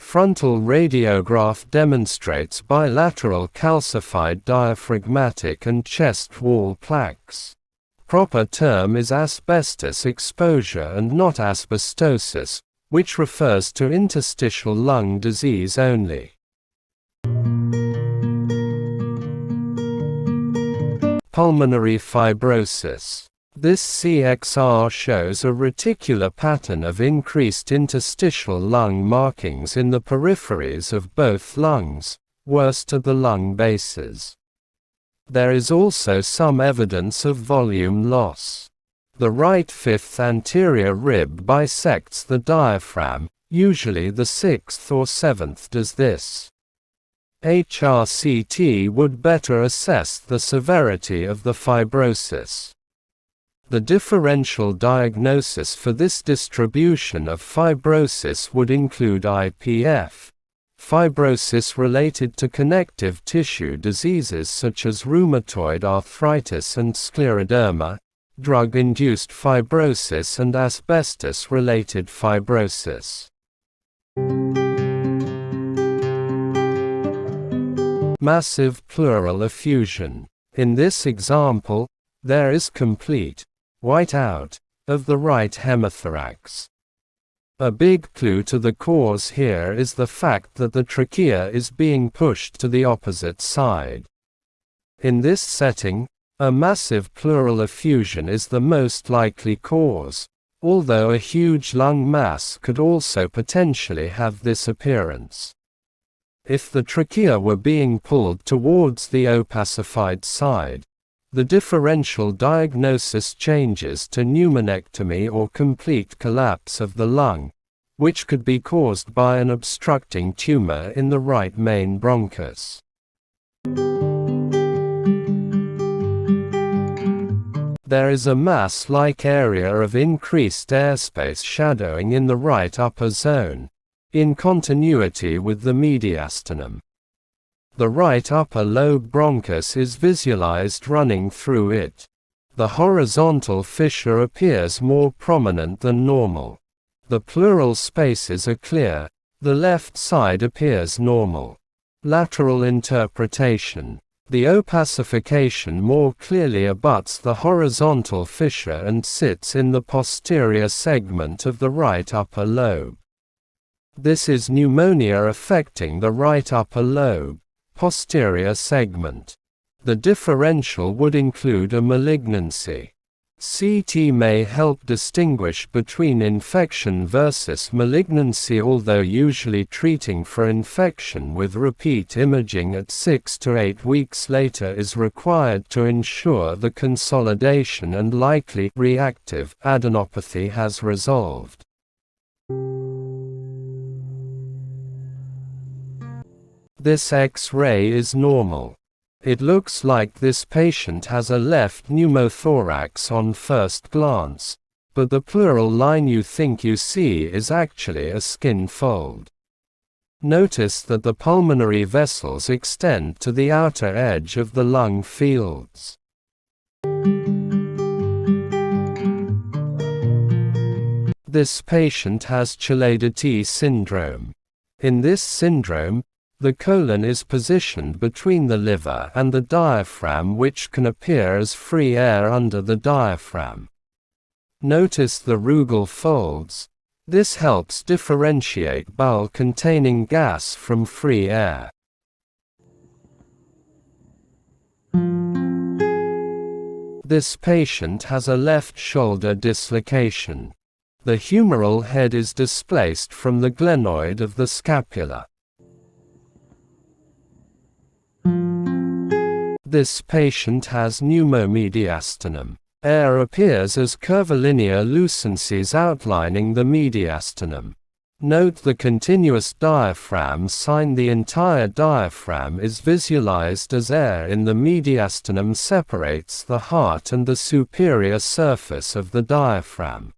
frontal radiograph demonstrates bilateral calcified diaphragmatic and chest wall plaques. Proper term is asbestos exposure and not asbestosis, which refers to interstitial lung disease only. Pulmonary fibrosis. This CXR shows a reticular pattern of increased interstitial lung markings in the peripheries of both lungs, worst at the lung bases. There is also some evidence of volume loss. The right fifth anterior rib bisects the diaphragm, usually the sixth or seventh does this. HRCT would better assess the severity of the fibrosis. The differential diagnosis for this distribution of fibrosis would include IPF, fibrosis related to connective tissue diseases such as rheumatoid arthritis and scleroderma, drug-induced fibrosis and asbestos-related fibrosis. Massive pleural effusion. In this example, there is complete whiteout of the right hemithorax. A big clue to the cause here is the fact that the trachea is being pushed to the opposite side. In this setting, a massive pleural effusion is the most likely cause, although a huge lung mass could also potentially have this appearance. If the trachea were being pulled towards the opacified side, the differential diagnosis changes to pneumonectomy or complete collapse of the lung, which could be caused by an obstructing tumor in the right main bronchus. There is a mass-like area of increased airspace shadowing in the right upper zone, in continuity with the mediastinum. The right upper lobe bronchus is visualized running through it. The horizontal fissure appears more prominent than normal. The pleural spaces are clear. The left side appears normal. Lateral interpretation. The opacification more clearly abuts the horizontal fissure and sits in the posterior segment of the right upper lobe. This is pneumonia affecting the right upper lobe, posterior segment. The differential would include a malignancy. CT may help distinguish between infection versus malignancy, although usually treating for infection with repeat imaging at 6 to 8 weeks later is required to ensure the consolidation and likely reactive adenopathy has resolved. This X-ray is normal. It looks like this patient has a left pneumothorax on first glance, but the pleural line you think you see is actually a skin fold. Notice that the pulmonary vessels extend to the outer edge of the lung fields. This patient has Chilaiditi syndrome. In this syndrome, the colon is positioned between the liver and the diaphragm, which can appear as free air under the diaphragm. Notice the rugal folds. This helps differentiate bowel containing gas from free air. This patient has a left shoulder dislocation. The humeral head is displaced from the glenoid of the scapula. This patient has pneumomediastinum. Air appears as curvilinear lucencies outlining the mediastinum. Note the continuous diaphragm sign. The entire diaphragm is visualized as air in the mediastinum separates the heart and the superior surface of the diaphragm.